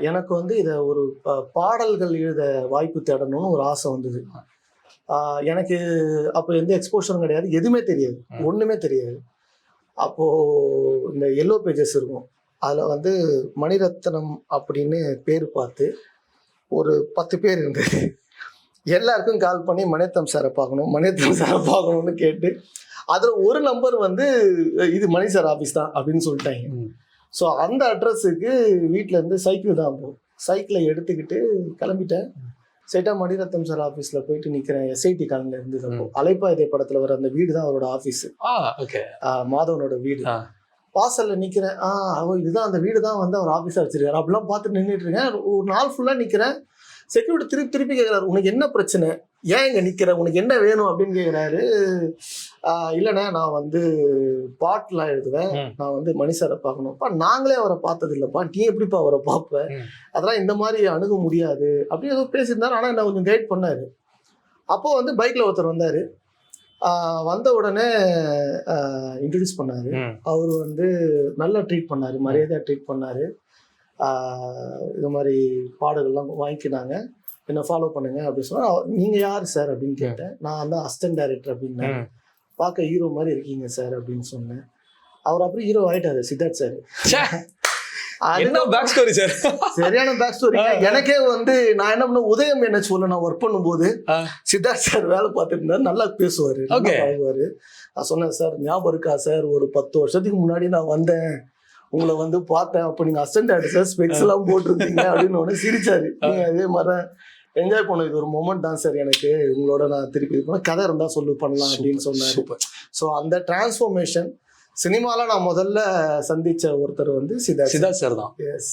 எனக்கு வந்து இதை ஒரு பாடல்கள் எழுத வாய்ப்பு தேடணும்னு ஒரு ஆசை வந்தது. எனக்கு அப்போ எந்த எக்ஸ்போஷரும் கிடையாது, எதுவுமே தெரியாது, ஒன்றுமே தெரியாது. அப்போது இந்த எல்லோ பேஜஸ் இருக்கும், அதில் வந்து மணிரத்னம் அப்படின்னு பேர் பார்த்து ஒரு 10 பேர் இருந்தது. எல்லாருக்கும் கால் பண்ணி மணிரத்னம் சாரை பார்க்கணும், மணிரத்னம் சாரை பார்க்கணும்னு கேட்டு, அதில் ஒரு நம்பர் வந்து இது மணி சார் ஆஃபீஸ் தான் அப்படின்னு சொல்லிட்டாங்க. ஸோ அந்த அட்ரஸுக்கு வீட்டிலேருந்து சைக்கிள் தான் போகும், சைக்கிளை எடுத்துக்கிட்டு கிளம்பிட்டேன். ஸ்ட்ரைட்டாக மணிரத்னம் சார் ஆஃபீஸில் போயிட்டு நிற்கிறேன். எஸ்ஐடி காலனில் இருந்தது. அப்போ அலைப்பாயுதே படத்தில் வர அந்த வீடு தான் அவரோட ஆஃபீஸு. மாதவனோட வீடு. வாசலில் நிற்கிறேன். இதுதான் அந்த வீடு தான் வந்து அவர் ஆஃபீஸாக வச்சிருக்காரு அப்படிலாம் பார்த்துட்டு நின்றுட்டு இருக்கேன். ஒரு நாள் ஃபுல்லாக நிற்கிறேன். செக்யூரிட்டி திருப்பி கேட்குறாரு, உனக்கு என்ன பிரச்சனை, ஏன் இங்கே நிற்கிற, உனக்கு என்ன வேணும் அப்படின்னு கேட்குறாரு. இல்லைண்ணே, நான் வந்து பாட்டெலாம் எழுதுவேன், நான் வந்து மணி சாரை பார்க்கணும்ப்பா. நாங்களே அவரை பார்த்தது இல்லைப்பா, நீ எப்படிப்பா அவரை பார்ப்பேன், அதெல்லாம் இந்த மாதிரி அணுக முடியாது அப்படின்னு ஏதோ பேசியிருந்தாரு. ஆனால் என்ன கொஞ்சம் கைட் பண்ணார். அப்போது வந்து பைக்கில் ஒருத்தர் வந்தார். வந்த உடனே இன்ட்ரடியூஸ் பண்ணார். அவர் வந்து நல்லா ட்ரீட் பண்ணார், மரியாதையாக ட்ரீட் பண்ணார். இது மாதிரி பாடல்கள்லாம் வாங்கிக்கினாங்க, என்னை ஃபாலோ பண்ணுங்க அப்படின்னு சொன்னால். நீங்கள் யார் சார் அப்படின்னு கேட்டேன். நான் தான் அசிஸ்டன்ட் டைரக்டர் அப்படின்னா. பார்க்க ஹீரோ மாதிரி இருக்கீங்க சார் அப்படின்னு சொன்னேன். அவர் அப்புறம் ஹீரோ ஆகிட்டாரு, சித்தார்த் சார். சரியான பேக் ஸ்டோரி. எனக்கே வந்து நான் என்ன பண்ண, உதயம் என்ன சொல்ல, நான் ஒர்க் பண்ணும்போது சித்தார்த் சார் வேலை பார்த்துட்டு இருந்தாரு, நல்லா பேசுவார், பழகுவார். நான் சொன்னேன், சார் ஞாபகம் இருக்கா சார், ஒரு 10 வருஷத்துக்கு முன்னாடி நான் வந்தேன், உங்களை வந்து பார்த்தேன், அப்போ நீங்கள் அசிஸ்டன்ட் டைரக்டர், ஸ்பெக்ஸ் எல்லாம் போட்டிருந்தீங்க அப்படின்னு ஒன்று சிரிச்சாரு. நீங்கள் அதே மாதிரி என்ஜாய் பண்ண, இது ஒரு மொமெண்ட் தான் சார் எனக்கு, உங்களோட நான் திருப்பி இது பண்ண, கதை இருந்தால் சொல்லு பண்ணலாம் அப்படின்னு சொன்னார். ஸோ அந்த டிரான்ஸ்ஃபர்மேஷன் சினிமாவில் நான் முதல்ல சந்தித்த ஒருத்தர் வந்து சித்தார்த் சார் தான். எஸ்.